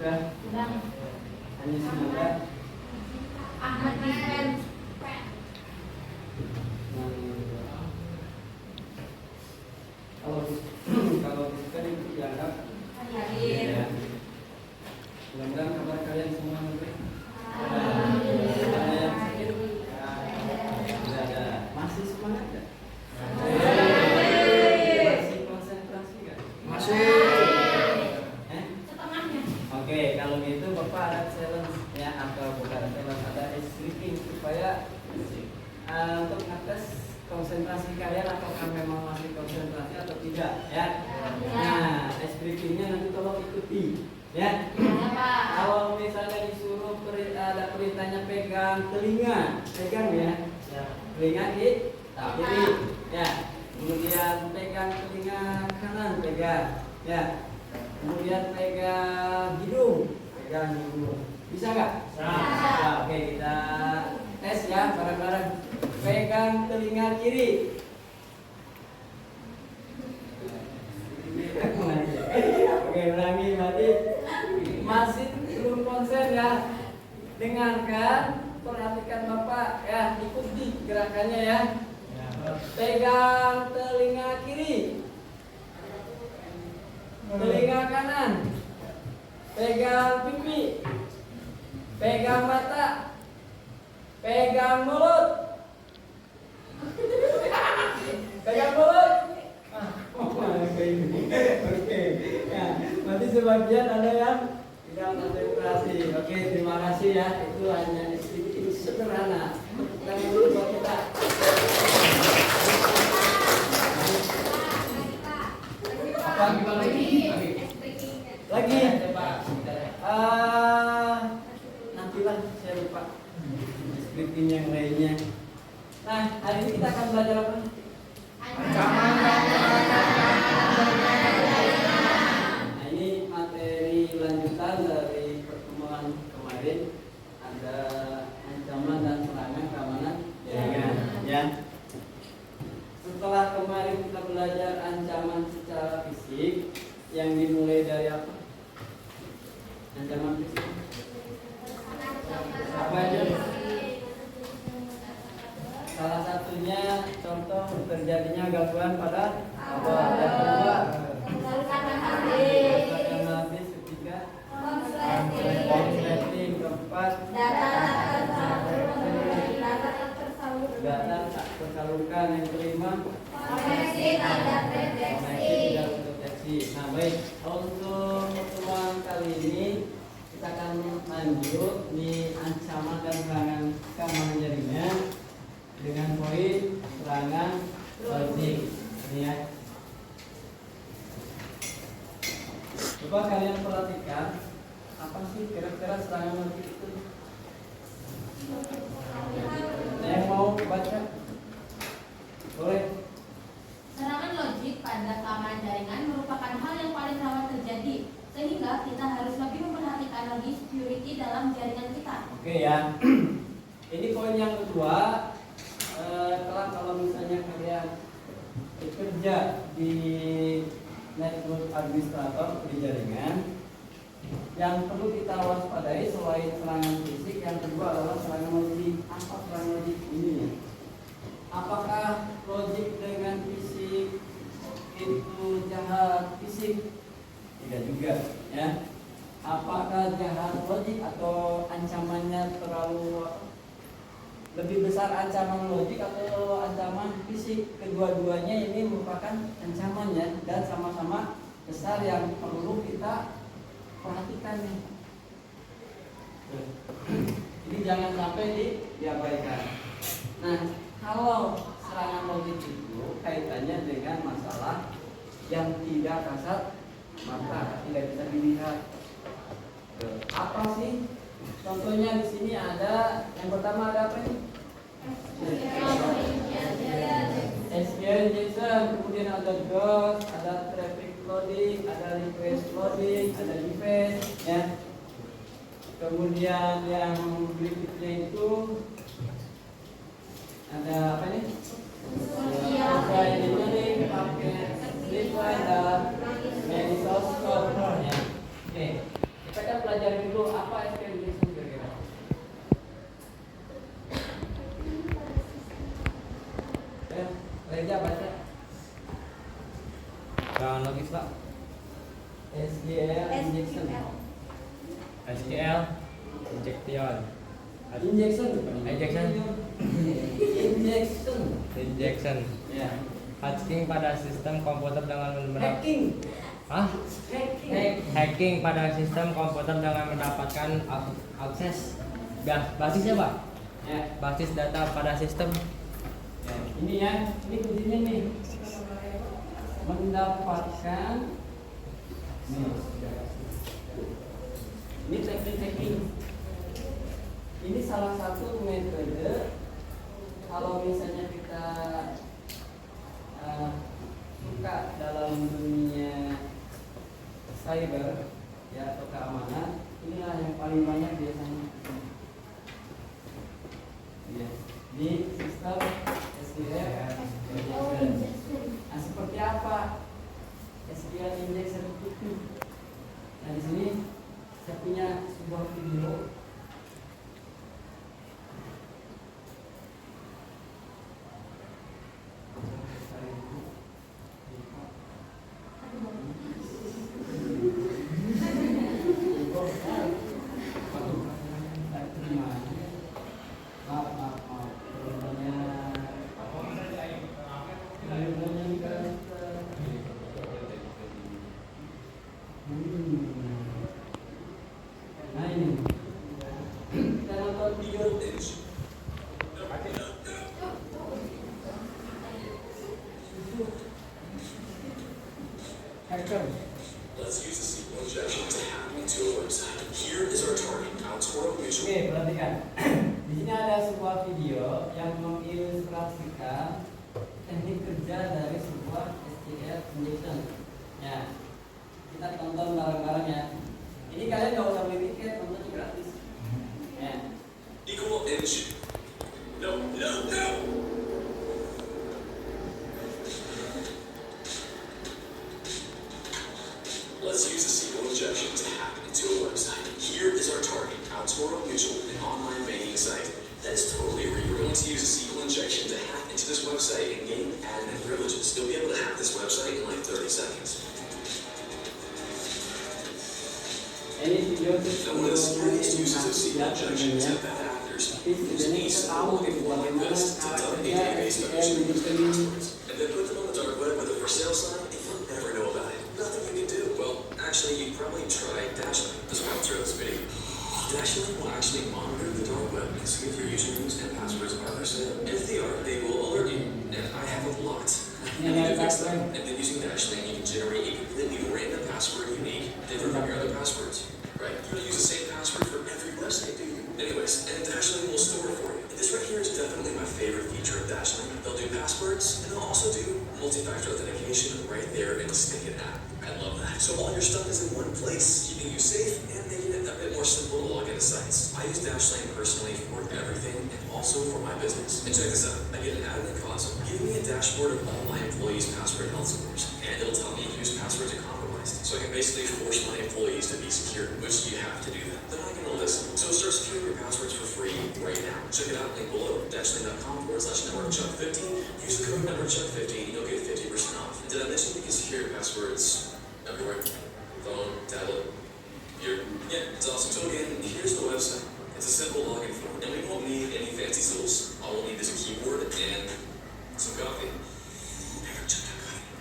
Sudah. Hanya semoga Ahmad Dipen. Kalau kita itu dianggap Hadir. ya. Mudah-mudahan kabar kalian semua baik. Alhamdulillah. Ada yang sakit? Tidak ada. Masih semangat nggak? Masih konsentrasi nggak? Masih. Setengahnya. Oke, kalau gitu Bapak ada challenge ya, atau bukan challenge, ada ice breaking supaya untuk ngetes konsentrasi kalian apakah memang masih konsentrasi atau tidak ya. Nah, ice breakingnya nanti tolong ikuti ya. Ya, Pak. Kalau misalnya disuruh ada perintahnya pegang telinga, pegang ya. Telinga kiri ya. Kemudian pegang telinga kanan, pegang ya. Kemudian pegang hidung, bisa nggak? Nah, oke, kita tes ya bareng-bareng. Pegang telinga kiri. Oke, ulangi berarti masih belum konsen ya. Dengarkan, perhatikan Bapak ya, ikuti gerakannya ya. Pegang telinga kiri. Telinga kanan. Pegang pipi. Pegang mata. Pegang mulut. Pegang mulut. Oke. Ya, nanti sebagian ada yang tidak konsentrasi. Oke, terima kasih ya. Itu hanya sedikit sederhana. Yang dulu buat kita. Apa gimana lagi? Lagi. Nantilah saya lupa. Scripting yang lainnya. Nah, hari ini kita akan belajar apa? Nah, ini materi lanjutan dari pertemuan kemarin. Ada ancaman dan serangan keamanan jaringan ya. Setelah kemarin kita belajar ancaman secara fisik yang dimulai dari apa? Ancaman fisik apa aja? Salah satunya contoh terjadinya gangguan pada apa? Yang kedua, kerusakan habis. Ketiga, konsleting. Keempat, data tak tersalurkan. Yang kelima, koneksi tidak terdeteksi. Nah, baik, untuk pertemuan kali ini kita akan lanjut di ancaman dan serangan keamanan jaringan dengan poin serangan logik. Ini ya. Coba kalian perhatikan apa sih kira-kira serangan logik itu? Yang mau baca? Boleh. Serangan logik pada keamanan jaringan merupakan hal yang paling rawan terjadi, sehingga kita harus lebih memperhatikan lagi security dalam jaringan kita. Oke ya. Ini poin yang kedua. Kalau misalnya kalian bekerja di network administrator di jaringan, yang perlu kita waspadai selain serangan fisik, yang kedua adalah serangan logik. Apa serangan logik ini ya? Apakah logik dengan fisik itu jahat fisik? Tidak juga ya. Apakah jahat logik atau ancamannya terlalu lebih besar ancaman logik atau ancaman fisik? Kedua-duanya ini merupakan ancamannya dan sama-sama besar yang perlu kita perhatikan nih. Jadi jangan sampai diabaikan. Nah, kalau serangan logik itu kaitannya dengan masalah yang tidak kasat mata, tidak bisa dilihat. Apa sih? Contohnya di sini ada yang pertama ada apa nih? SQL JSON, kemudian ada DOS, ada traffic loading, ada request loading, ada defense, ya. Kemudian yang berikutnya itu ada apa nih? Social engineering, paket, dan many source code. Ya. Oke, kita kan ajarin dulu apa SQL injection kira-kira. Reza baca. Jangan logis pak. SQL injection. SQL injection. Injection. Injection. Ya. Hacking pada sistem komputer dengan Hacking. Hah? Hacking. Hacking pada sistem komputer dengan mendapatkan akses basisnya pak. Ya. Basis data pada sistem. Ya. Ini ya. Ini kuncinya nih. Mendapatkan. Nih. Ini teknik hacking. Ini salah satu metode kalau misalnya kita suka dalam dunia cyber ya atau keamanan, inilah yang paling banyak biasanya ya, di sistem SQL injection. Nah, seperti apa SQL injection itu? Nah, di sini saya punya sebuah video. Nah ini kita nonton video. Let's use the SQL injection to hack into a website. Here is our target, Altoro Mutual. Oke, perhatikan. Di sini ada sebuah video yang mengilustrasikan teknik kerja dari sebuah SQL injection. Ya, kita tonton bareng-bareng ya. Ini kalian nggak usah beli tiket, tontonnya gratis. Ya. Equal engine. No. Let's use the SQL injection to hack into a website. Here is our target, Altoro Mutual, an online banking site. That is totally where you're going to use a SQL injection to hack into this website and gain admin privileges. You'll be able to hack this website in like 30 seconds. Ini video Now, one of the scariest uses of SQL injection is that bad actors use these login login lists to dump a database of username and passwords, and then put them on the dark web with a for sale sign, and you'll never know about it. Nothing you can do. Well, actually, you'd probably try Dashlane, the sponsor of this video. Dashlane will actually monitor the dark web and see if your usernames and passwords are for sale. And if they are, they will alert you. And I have a lot. And you can fix them. And then using Dashlane, you can generate a completely random password unique, different from your other passwords. Right? You don't use the same password for every website, do you? Anyways, and Dashlane will store it for you. And this right here is definitely my favorite feature of Dashlane. They'll do passwords, and they'll also do multi-factor authentication right there in the Snicket app. I love that. So all your stuff is in one place, keeping you safe and making it a bit more simple to log into sites. I use Dashlane personally for everything and also for my business. And check this out. I get an admin console giving me a dashboard of all my employees' password health scores. And it'll tell me whose passwords are compromised. So I can basically force my employees to be secure, which you have to do that. Then I can listen. So start securing your passwords for free right now. Check it out, link below, dashlane.com/networkchuck15. Use the code networkchuck15 and you'll get 50% off. And did I mention you can secure your passwords everywhere? Phone, tablet, here. Yeah, it's awesome. So again, here's the website. It's a simple login form, and we won't need any fancy tools. All we'll need is a keyboard and some coffee.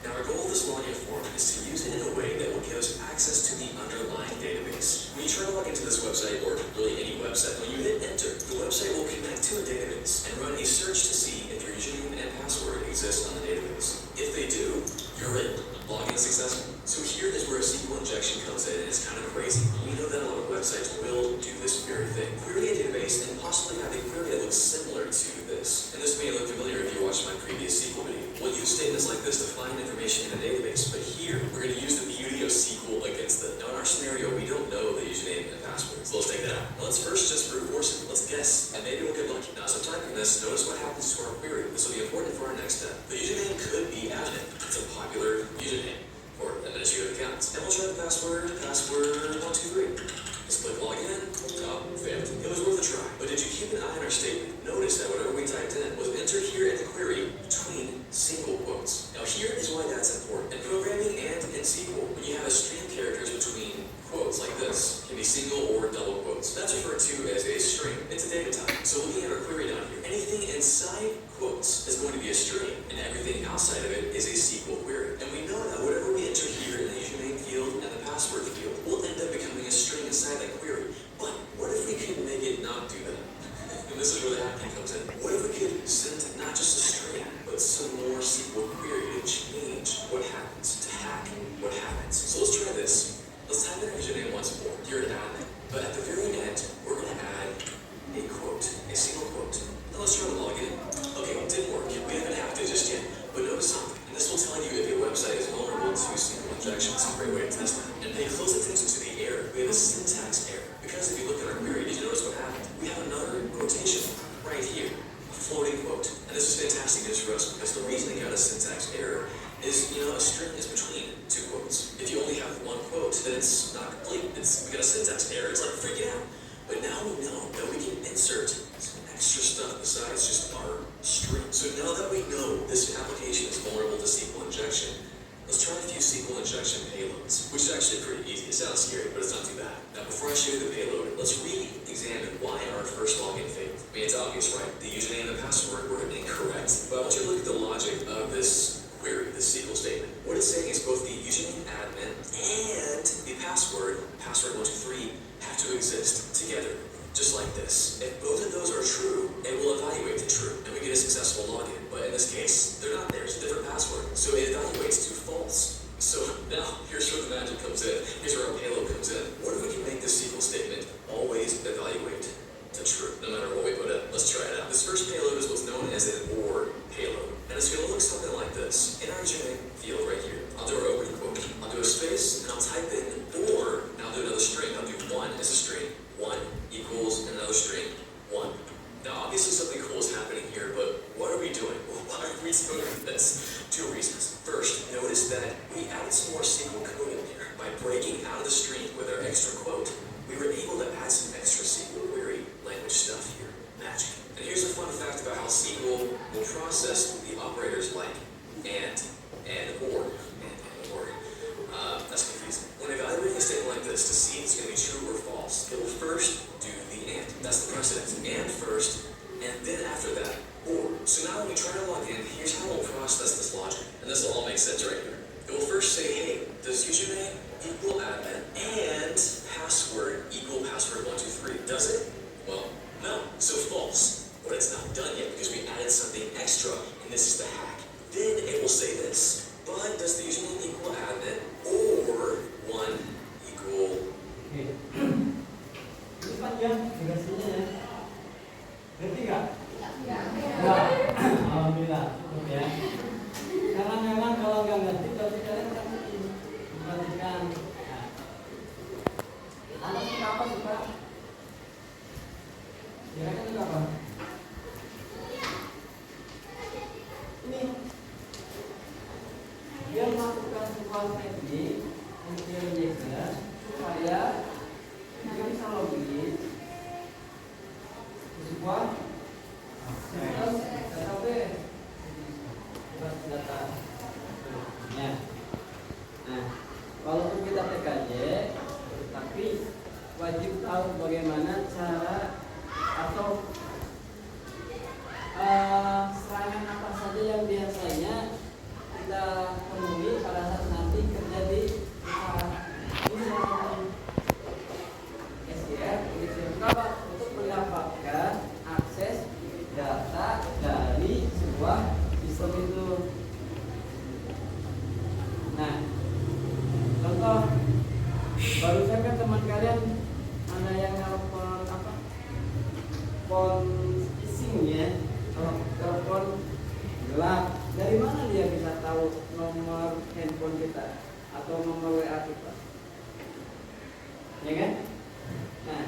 Now our goal of this login form is to use it in a way that will give us access to the underlying database. When you try to log into this website, or really any website, when you hit enter, the website will connect to a database and run a search to see if your username and password exist on the database. If they do, you're in. Login successful. So here is where a SQL injection comes in, and it's kind of crazy. We know that a lot of websites will do this very thing. Query a database and possibly have a query that looks similar to this. And this may look familiar if you watched my previous SQL video. We'll use statements like this to find information in a database, but here we're going to use the beauty of SQL against them. Now in our scenario, we don't know the username and password, so let's take that out. Now let's first just brute force it. Let's guess, and maybe we'll get lucky. Now as I'm typing this, notice what happens to our query. This will be important for our next step. The username could be admin. It's a popular username for administrative accounts. And we'll try the password 123. Let's click quotes can be single or double quotes. That's referred to as a string. It's a data type. So looking at our query down here, anything inside quotes is going to be a string, and everything outside of it is a SQL query. And we know that whatever we enter here in the username field and the password field will end up becoming a string inside that query. But what if we could make it not do that? And this is where the hacking comes in. What if we could send not just a string, but some more SQL query to change what happens, to hack what happens? So let's try this. Let's type in our username once more. You're an admin. But at the very end, we're going to add a quote, a single quote. Now let's try to log in. Okay, it didn't work. We haven't hacked it just yet. But notice something. And this will tell you if your website is vulnerable to SQL injection. It's a great way to test that. And pay close attention to the error. We have a syntax error. Because if you look at our query, did you notice what happened? We have another quotation right here. A floating quote. And this is fantastic news for us because the reason they got a syntax error is, a string is between two quotes. If you only have one quote, then it's not complete. We got a syntax error. It's like freaking out. But now we know that we can insert some extra stuff besides just our string. So now that we know this application is vulnerable to SQL injection, let's try a few SQL injection payloads, which is actually pretty easy. It sounds scary, but it's not too bad. Now, before I show you the payload, let's re-examine why our first login failed. I mean, it's obvious, right? The username and the password were incorrect. But I want you to look at the logic of this query, this SQL statement. What it's saying is both the username admin and the password, password123, have to exist together, just like this. If both of those are true, it will evaluate to true, and we get a successful login. But in this case, they're not there. It's a different password. So it evaluates to false. So now, here's where the magic comes in. Here's where our payload comes in. What if we can make this SQL statement always evaluate to true, no matter what we put in? Let's try it out. This first payload is what's known as an OR payload. And it's going to look something like this. In our username field right here, I'll do our opening quote. I'll do a space, and I'll type in OR, and I'll do another string. I'll do 1 as a string. 1 equals another string. 1. Now, obviously something cool is happening here, but what are we doing? Why are we doing this? 2 reasons. First, notice that we added some more SQL code in here. By breaking out of the string with our extra quote, we were able to add some extra SQL query language stuff here. Magic. And here's a fun fact about how SQL will process the operators like and, or. That's confusing. When evaluating a statement like this to see if it's going to be true or false, it will first do the and. That's the precedence. And first, and then after that, or. So now when we try to log in, here's how we'll process this logic. And this will all make sense right here. It will first say, hey, does username equal admin and password equal password123? Does it? Well, no. So false. But it's not done yet because we added something extra, and this is the hack. Then it will say this. But does the username equal admin or 1 equal... Ini panjang durasinya ya. Ngerti nggak? Ya. Nggak. Alhamdulillah. Cukup ya. Karena memang kalau nggak ngerti, berarti kalian kan memperhatikan. Anak suka apa suka? Kira-kira suka apa? Ini dia melakukan sebuah teknik untuk user supaya dia bisa login ke sebuah database data. Nah, walaupun kita TKJ, tapi wajib tahu bagaimana cara atau serangan apa saja yang biasanya kita temui pada saat nanti kerja di SQL untuk mendapatkan akses data dari sebuah sistem itu. Nah, contoh barusan kan teman kalian ada yang nelfon apa? Phone phishing ya, telepon gelap. Dari mana dia bisa tahu nomor handphone kita atau nomor WA kita? Ya kan? Nah,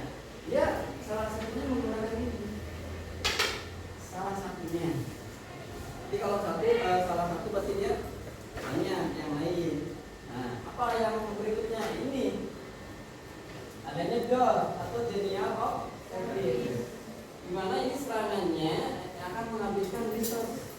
dia salah satunya menggunakan ini. Salah satunya. Jadi kalau salah satu berarti dia banyak yang lain. Nah, apa yang berikutnya ini? Adanya DOS atau Denial of Service. Di mana ini serangannya akan menghabiskan resource.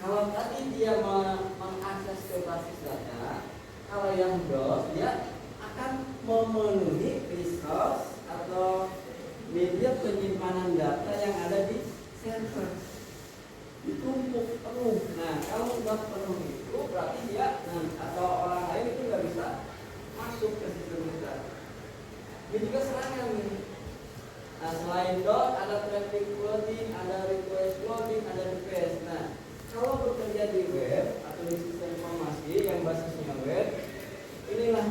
Kalau tadi dia mengakses ke basis data, kalau yang DOS dia akan memenuhi resource atau media penyimpanan data yang ada di server, ditumpuk penuh. Nah, kalau sudah penuh itu berarti dia atau orang lain itu nggak bisa masuk ke sistem kita. Ini juga serangan nih. Nah, selain dot ada traffic flooding, ada request flooding, ada request. Nah, kalau bekerja di web atau di sistem informasi yang basisnya web, inilah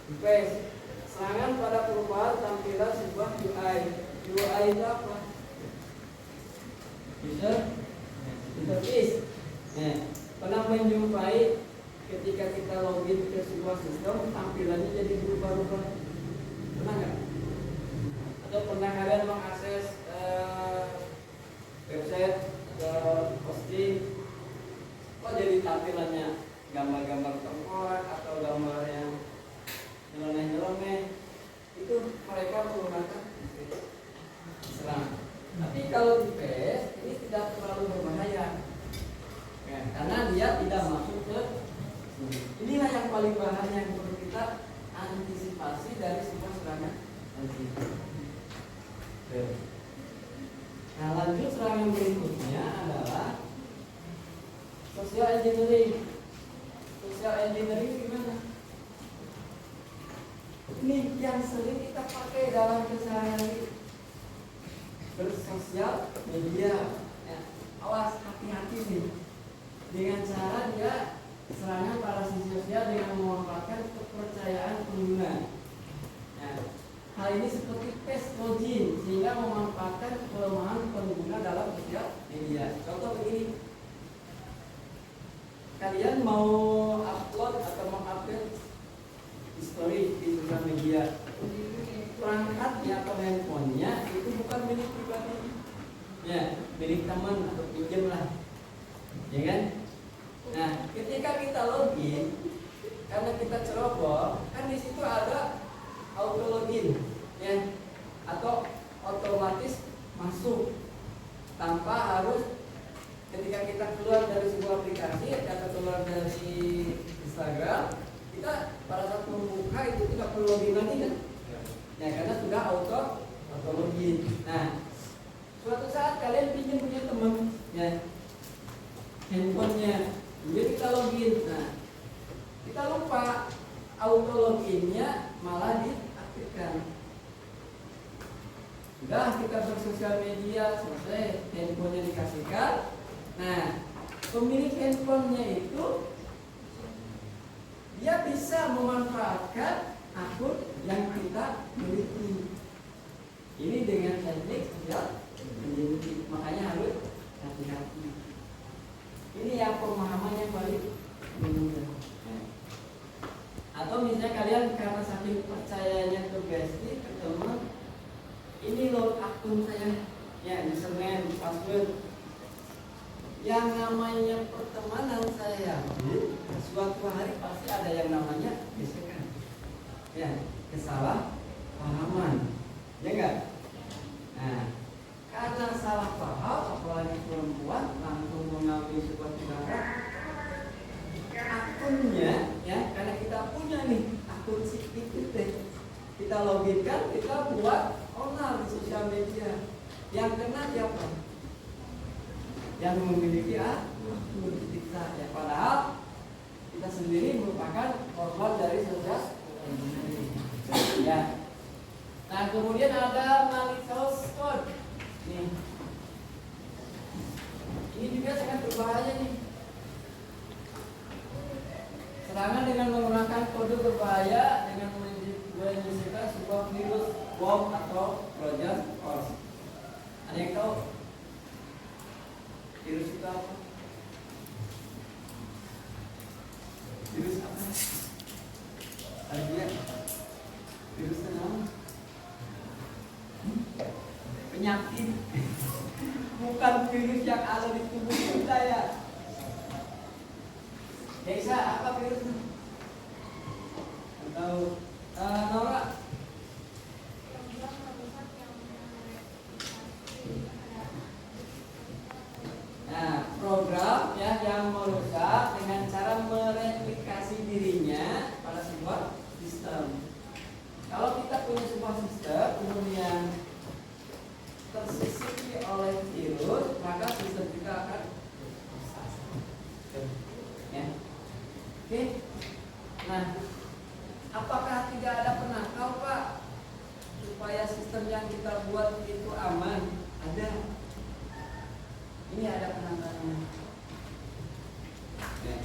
request. Serangan pada perubahan tampilan sebuah UI. UI itu apa? User interface. Nah, pernah menjumpai ketika kita login ke sebuah sistem tampilannya jadi berubah-ubah? Pernah nggak? Atau pernah kalian mengakses website atau posting, kok jadi tampilannya gambar-gambar tengkorak atau gambar yang nyeleneh-nyeleneh? Itu mereka menggunakan serang. Tapi kalau di PS ini tidak terlalu berbahaya, ya, karena dia tidak masuk ke sini. Inilah yang paling bahaya yang perlu kita antisipasi dari semua serangan anti. Nah, lanjut serangan berikutnya adalah social engineering. Social engineering gimana? Ini yang sering kita pakai dalam keseharian bersosial media. Ya, awas, hati-hati nih dengan cara dia serangan pada sisi sosial dengan memanfaatkan kepercayaan pengguna. Ya, hal ini seperti paste login sehingga memanfaatkan kelemahan pengguna dalam sosial media. Contoh begini, kalian mau upload atau mengupload history di sosial media, perangkatnya atau handphonenya itu bukan milik pribadi, ya milik teman atau pinjam lah, ya kan? Nah, ketika kita login, karena kita ceroboh, kan di situ ada auto login, ya, atau otomatis masuk tanpa harus ketika kita keluar dari sebuah aplikasi atau keluar dari Instagram, kita pada saat membuka itu tidak perlu login lagi kan? Ya, karena sudah auto login. Nah, suatu saat kalian pinjam punya teman, ya, handphonenya, kemudian kita login. Nah, kita lupa auto loginnya malah diaktifkan. Sudah kita bersosial media selesai, handphonenya dikasihkan. Nah, pemilik handphonenya itu dia bisa memanfaatkan akun yang kita miliki. Ini dengan teknik sosial engineering, makanya harus hati-hati. Ini yang pemahaman yang paling mudah. Atau misalnya kalian karena saking percayanya ke bestie, ke teman, ini loh akun saya, ya username, password. Yang namanya pertemanan saya, suatu hari pasti ada yang namanya gesekan, ya kesalahpahaman, ya enggak? Nah, karena salah paham, apalagi perempuan langsung mengambil sebuah tindakan akunnya, ya karena kita punya nih akun si itu teh, kita loginkan, kita buat onar di sosial media. Yang kena siapa? Yang memiliki akun kita, ya padahal kita sendiri merupakan korban dari sosial media. Ya. Nah, kemudian ada malicious code. Nih. Ini juga sangat berbahaya nih. Serangan dengan menggunakan kode berbahaya dengan menyisipkan sebuah virus, bom atau trojan horse. Ada yang tahu virus itu apa? Virus apa? Ada virus apa? Penyakit. Bukan virus yang ada di tubuh kita ya. Desa apa virusnya? Atau Nora? Nah, program ya yang merusak dengan cara mereplikasi dirinya pada sebuah sistem yang kita buat itu aman? Ada. Ini ada penanganannya. Ya.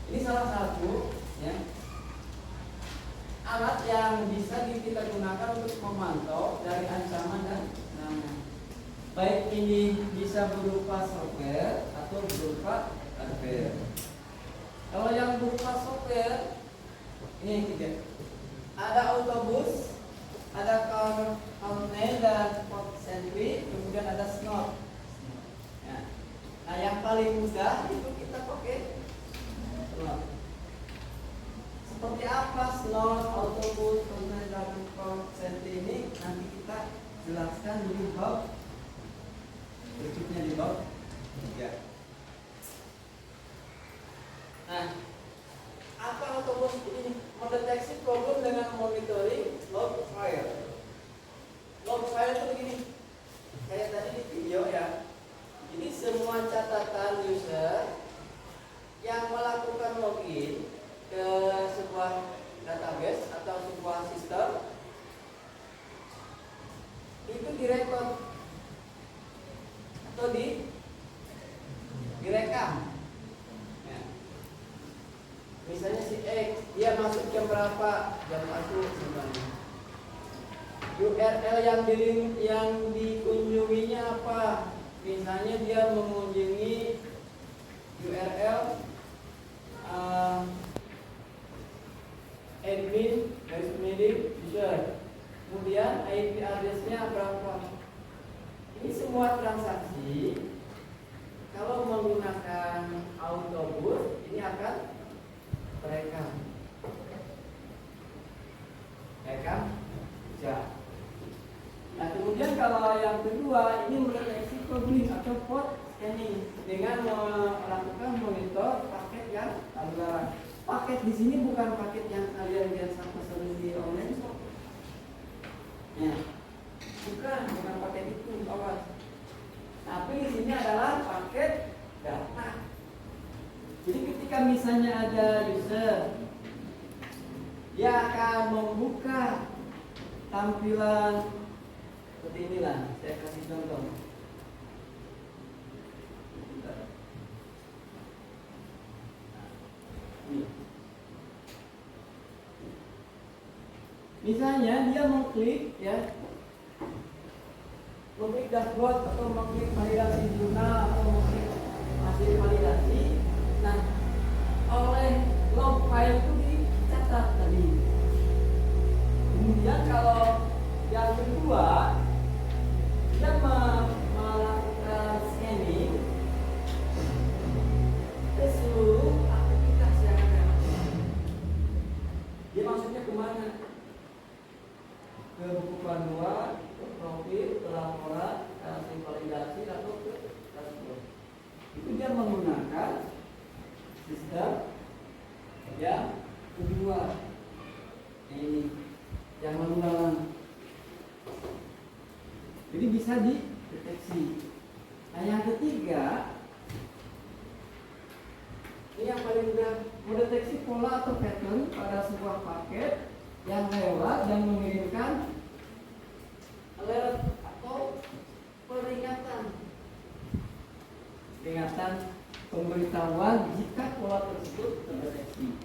Ini salah satu ya alat yang bisa kita gunakan untuk memantau dari ancaman dan serangan. Baik ini bisa berupa software atau berupa hardware. Kalau yang berupa software ini tiga. Ada autobus, ada countdown dan port sentry, kemudian ada snot. Ya. Nah yang paling mudah itu kita pakai snot. Seperti apa snot, autobus, countdown dan port sentry ini nanti kita jelaskan di bab berikutnya di bab 3. Nah, apa autobus ini? Mendeteksi problem dengan monitoring log file. Log file itu begini, kayak tadi di video ya. Jadi semua catatan user yang melakukan login ke sebuah database atau sebuah sistem itu direkod atau direkam. Ya. Misalnya si X dia masuk jam berapa? Jam 1 misalnya. URL yang dikunjunginya apa? Misalnya dia mengunjungi URL admin garis miring user. Kemudian IP address-nya berapa? Ini semua transaksi kalau menggunakan autobus ini akan terekam. Ya. Nah kemudian kalau yang kedua ini mendeteksi probing atau port scanning dengan melakukan monitor paket yang terlarang. Paket di sini bukan paket yang kalian biasa pesan di online shop. Ya. Bukan paket itu, awas. Tapi di sini adalah paket data. Jadi ketika misalnya ada user, dia akan membuka tampilan seperti inilah. Saya kasih contoh. Misalnya dia mengklik ya, mengklik dashboard atau mengklik validasi jurnal atau mengklik hasil validasi. Nah, oleh log file itu dicatat tadi. Kemudian kalau yang kedua dia melakukan scanning ke seluruh aktivitas yang ada. Dia maksudnya kemana? Ke buku panduan, ke profil, ke laporan, ke hasil validasi atau ke dashboard. Itu dia menggunakan sistem yang kedua. Ini yang lalu dalam. Jadi bisa dideteksi. Nah yang ketiga, ini yang paling mudah, mendeteksi pola atau pattern pada sebuah paket yang lewat dan mengirimkan alert atau peringatan pemberitahuan jika pola tersebut terdeteksi.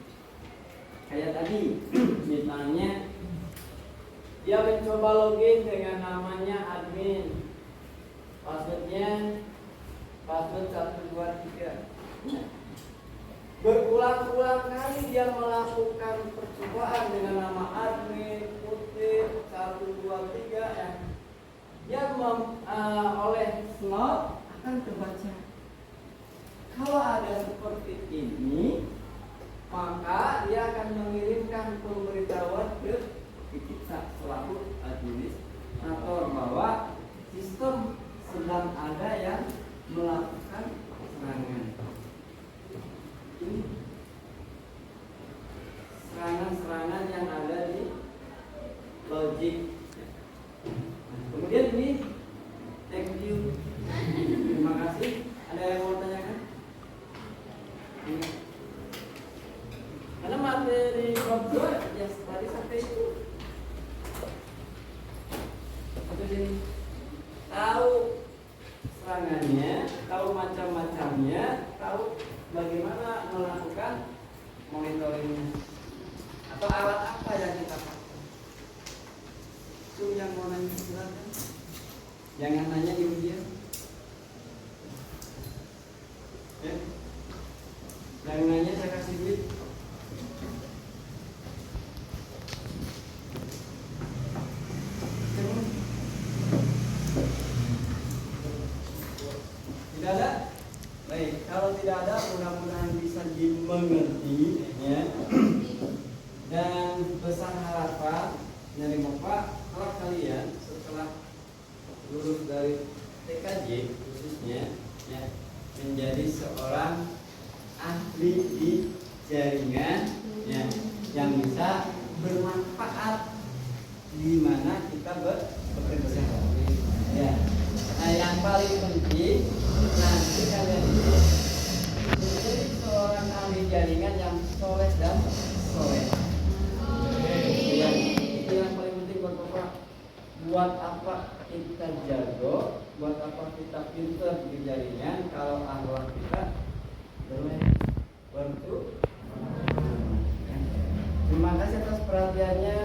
Kayak tadi, misalnya dia mencoba login dengan namanya admin, passwordnya password 123. Berulang-ulang kali dia melakukan percobaan dengan nama admin putih 123 ya. Dia oleh slot akan terbaca. Kalau ada seperti ini, maka dia akan mengirimkan pemberitahuan ke kita selaku administrator bahwa sistem sedang ada yang melakukan serangan. Ini serangan-serangan yang ada di logik. Kemudian ini thank you, terima kasih. Ada yang mau tanyakan? Karena materi bab 2 ya tadi sampai itu. sini. Tahu serangannya, tahu macam-macamnya, tahu bagaimana melakukan monitoringnya, atau alat apa yang kita pakai. Itu yang mau nanya silakan. Jangan nanya ibu dia. Ya. Jangan nanya saya kasih duit. Tidak ada? Baik, kalau tidak ada mudah-mudahan bisa dimengerti ya. Dan besar harapan dari Bapak, kalau kalian setelah lulus dari TKJ khususnya ya, menjadi seorang ahli di jaringan ya, yang bisa bermanfaat di mana kita bekerja ya. Nah, yang paling penting nanti kalian itu menjadi seorang ahli jaringan yang soleh dan soleh. Itu yang paling penting buat Bapak. Buat apa kita jago, buat apa kita pinter di jaringan kalau akhlak kita bertu. Terima kasih atas perhatiannya.